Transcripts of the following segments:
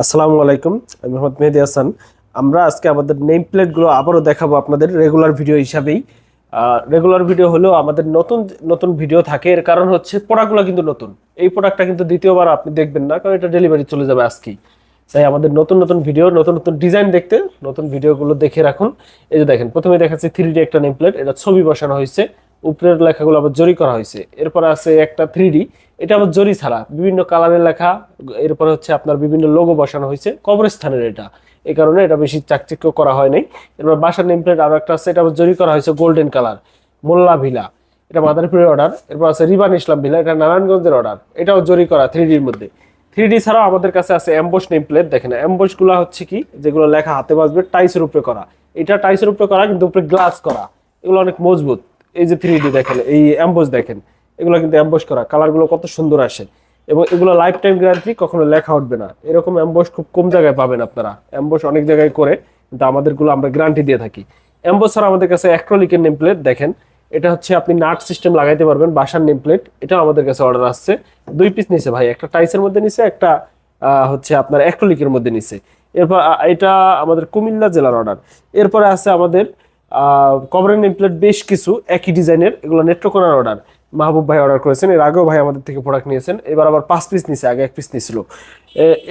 আসসালামু আলাইকুম, আমি মোহাম্মদ মেহেদী হাসান। আমরা আজকে আমাদের নেম প্লেটগুলো আবারও দেখাবো আপনাদের রেগুলার ভিডিও হিসাবেই। রেগুলার ভিডিও হলেও আমাদের নতুন নতুন ভিডিও থাকে, এর কারণ হচ্ছে প্রোডাক্টগুলো কিন্তু নতুন। এই প্রোডাক্টটা কিন্তু দ্বিতীয়বার আপনি দেখবেন না, কারণ এটা ডেলিভারি চলে যাবে আজকেই। তাই আমাদের নতুন নতুন ভিডিও, নতুন নতুন ডিজাইন দেখতে নতুন ভিডিওগুলো দেখে রাখুন। এই যে দেখেন, প্রথমে দেখাচ্ছি 3D একটা নেম প্লেট, এটা ছবি বসানো হয়েছে, উপরের লেখাগুলো আবার জরি করা হয়েছে। এরপরে আছে একটা 3D, এটা আবার জরি ছাড়া বিভিন্ন কালারের লেখা। এরপরে হচ্ছে আপনার বিভিন্ন লোগো বসানো হয়েছে, কবরস্থানের এটা, এই কারণে এটা বেশি চাকচিক্য করা হয় নাই। এরপর বাসার নেম প্লেট আরো একটা আছে, এটা আবার জরি করা হয়েছে গোল্ডেন কালার, মোল্লা ভিলা, এটা মাদারীপুরের অর্ডার। এরপর আছে রিবান ইসলাম ভিলা, এটা নারায়ণগঞ্জের অর্ডার, এটাও জরি করা 3Dর মধ্যে। 3D ছাড়াও আমাদের কাছে আছে অ্যাম্বস নেম প্লেট। দেখেন অ্যাম্বস গুলা হচ্ছে কি, যেগুলো লেখা হাতে বাজবে টাইসের উপরে করা। এটা টাইসের উপরে করা, কিন্তু উপরে গ্লাস করা, এগুলো অনেক মজবুত। এই যে 3D দেখেন, এই অ্যাম্বস দেখেন, এগুলো কিন্তু অ্যাম্বস করা, কালার গুলো কত সুন্দর আসে। এবং এগুলো লাইফ টাইম গ্যারান্টি, কখনো লেখা উঠবে না। এরকম অ্যাম্বস খুব কম জায়গায় পাবেন আপনারা, অ্যাম্বস অনেক জায়গায় করে, কিন্তু আমাদেরগুলো আমরা গ্যারান্টি দিয়ে থাকি। অ্যাম্বস ছাড়া আমাদের কাছে অ্যাক্রিলিকের নেম প্লেট দেখেন, এটা হচ্ছে আপনি নাট সিস্টেম লাগাইতে পারবেন, বাসার নেম প্লেট। এটা আমাদের কাছে অর্ডার আসছে, 2 পিস নিছে ভাই, একটা টাইসের মধ্যে নিছে, একটা হচ্ছে আপনার অ্যাক্রিলিকের মধ্যে নিছে। এরপর এটা আমাদের কুমিল্লা জেলার অর্ডার। এরপরে আছে আমাদের কভারের নেম প্লেট বেশ কিছু একই ডিজাইনের, এগুলো নেত্রকোনার অর্ডার। মাহবুব ভাই অর্ডার করেছেন, এর আগেও ভাই আমাদের থেকে প্রোডাক্ট নিয়েছেন, এবার আবার 5 পিস নিছে, আগে 1 পিস নিছিল।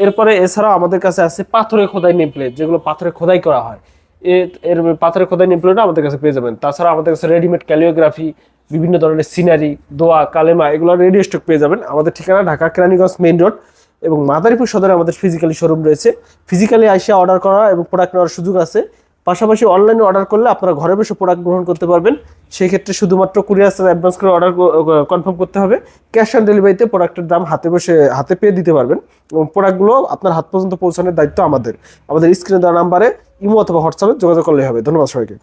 এরপরে এছাড়াও আমাদের কাছে আছে পাথরে খোদাই নেম প্লেট, যেগুলো পাথরে খোদাই করা হয়। এর পাথরে খোদাই নেম প্লেটও আমাদের কাছে পেয়ে যাবেন। তাছাড়া আমাদের কাছে রেডিমেড ক্যালিওগ্রাফি, বিভিন্ন ধরনের সিনারি, দোয়া, কালেমা, এগুলো রেডি স্টক পেয়ে যাবেন। আমাদের ঠিকানা ঢাকা কেরানীগঞ্জ মেইন রোড এবং মাদারীপুর সদরে আমাদের ফিজিক্যালি শোরুম রয়েছে। ফিজিক্যালি আইসা অর্ডার করা এবং প্রোডাক্ট নেওয়ার সুযোগ আছে। পাশাপাশি অনলাইনে অর্ডার করলে আপনারা ঘরে বসে প্রোডাক্ট গ্রহণ করতে পারবেন। সেই ক্ষেত্রে শুধুমাত্র কুরিয়ার সার্ভিস অ্যাডভান্স করে অর্ডার কনফার্ম করতে হবে। ক্যাশ অন ডেলিভারিতে প্রোডাক্টের দাম হাতে বসে হাতে পেয়ে দিতে পারবেন, এবং প্রোডাক্টগুলো আপনার হাত পর্যন্ত পৌঁছানোর দায়িত্ব আমাদের। আমাদের স্ক্রিনে দেওয়া নাম্বারে ইমো অথবা হোয়াটসঅ্যাপে যোগাযোগ করলেই হবে। ধন্যবাদ সবাইকে।